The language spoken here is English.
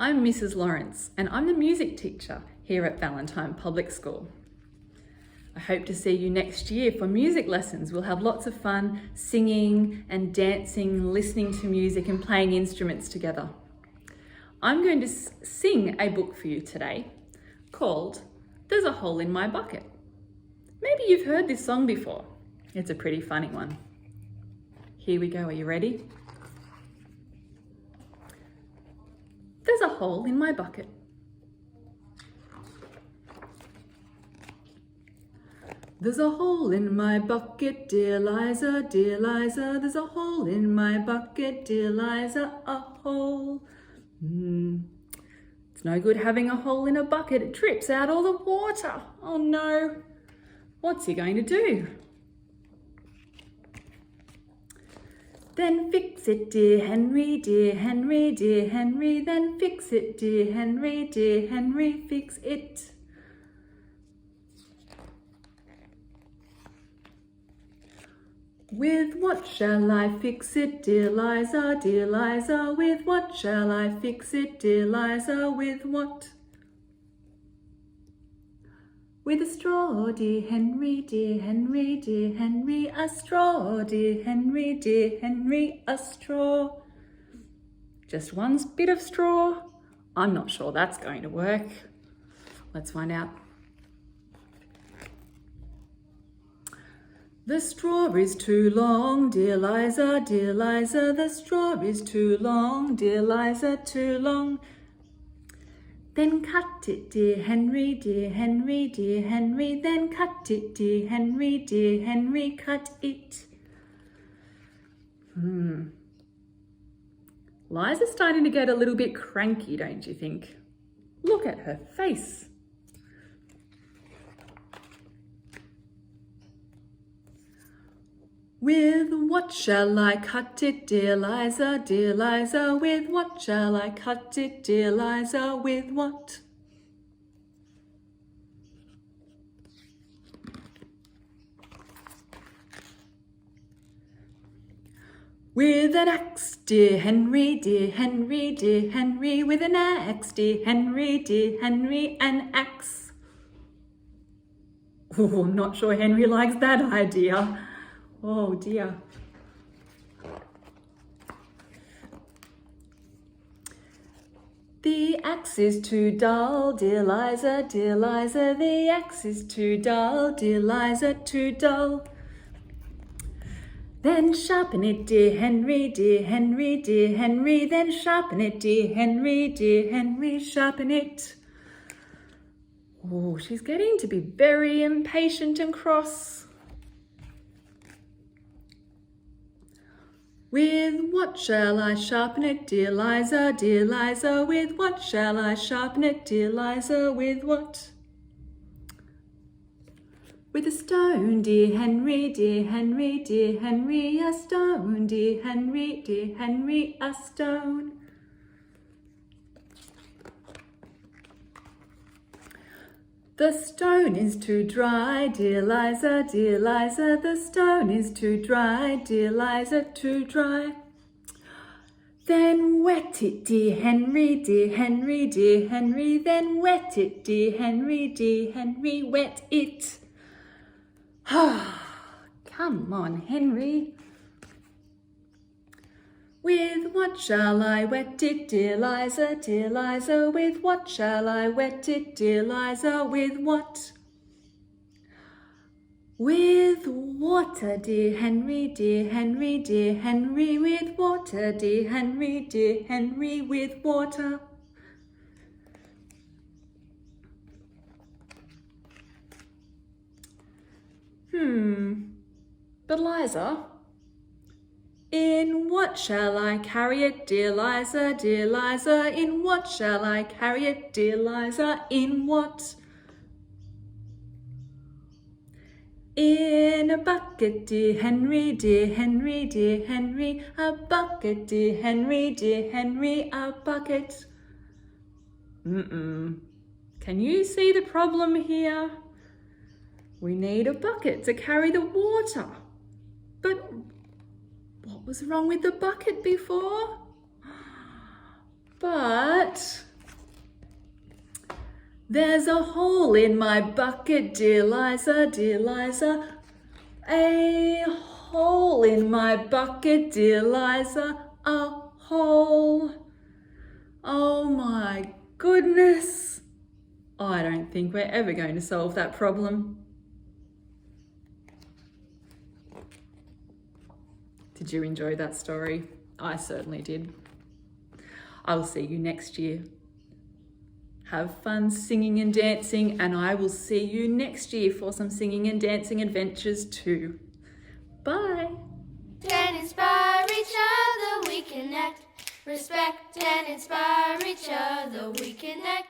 I'm Mrs. Lawrence and I'm the music teacher here at Valentine Public School. I hope to see you next year for music lessons. We'll have lots of fun singing and dancing, listening to music and playing instruments together. I'm going to sing a book for you today called There's a Hole in My Bucket. Maybe you've heard this song before. It's a pretty funny one. Here we go, are you ready? There's a hole in my bucket. There's a hole in my bucket, dear Liza, dear Liza. There's a hole in my bucket, dear Liza, a hole. It's no good having a hole in a bucket. It drips out all the water. Oh no. What's he going to do? Then fix it, dear Henry, dear Henry, dear Henry. Then fix it, dear Henry, dear Henry, fix it. With what shall I fix it, dear Liza, dear Liza? With what shall I fix it, dear Liza? With what? With a straw, dear Henry, dear Henry, dear Henry, a straw, dear Henry, dear Henry, a straw. Just one bit of straw? I'm not sure that's going to work. Let's find out. The straw is too long, dear Liza, dear Liza. The straw is too long, dear Liza, too long. Then cut it, dear Henry, dear Henry, dear Henry. Then cut it, dear Henry, dear Henry, cut it. Liza's starting to get a little bit cranky, don't you think? Look at her face. With what shall I cut it, dear Liza, dear Liza? With what shall I cut it, dear Liza? With what? With an axe, dear Henry, dear Henry, dear Henry. With an axe, dear Henry, dear Henry, an axe. Oh, I'm not sure Henry likes that idea. Oh dear. The axe is too dull, dear Liza, dear Liza. The axe is too dull, dear Liza, too dull. Then sharpen it, dear Henry, dear Henry, dear Henry. Then sharpen it, dear Henry, dear Henry, sharpen it. Oh, she's getting to be very impatient and cross. With what shall I sharpen it, dear Liza, dear Liza? With what shall I sharpen it, dear Liza? With what? With a stone, dear Henry, dear Henry, dear Henry. A stone, dear Henry, dear Henry, a stone. The stone is too dry, dear Liza, dear Liza. The stone is too dry, dear Liza, too dry. Then wet it, dear Henry, dear Henry, dear Henry. Then wet it, dear Henry, dear Henry, wet it. Come on, Henry. With what shall I wet it, dear Liza, dear Liza? With what shall I wet it, dear Liza? With what? With water, dear Henry, dear Henry, dear Henry. With water, dear Henry, dear Henry, with water. But Liza, in what shall I carry it, dear Liza, dear Liza? In what shall I carry it, dear Liza? In what? In a bucket, dear Henry, dear Henry, dear Henry. A bucket, dear Henry, dear Henry, a bucket. Can you see the problem here? We need a bucket to carry the water. But what was wrong with the bucket before? But There's a hole in my bucket, dear Liza, dear Liza. A hole in my bucket, dear Liza, a hole. Oh my goodness. I don't think we're ever going to solve that problem. Did you enjoy that story? I certainly did. I will see you next year. Have fun singing and dancing, and I will see you next year for some singing and dancing adventures too. Bye. And inspire each other, we connect. Respect and inspire each other, we connect.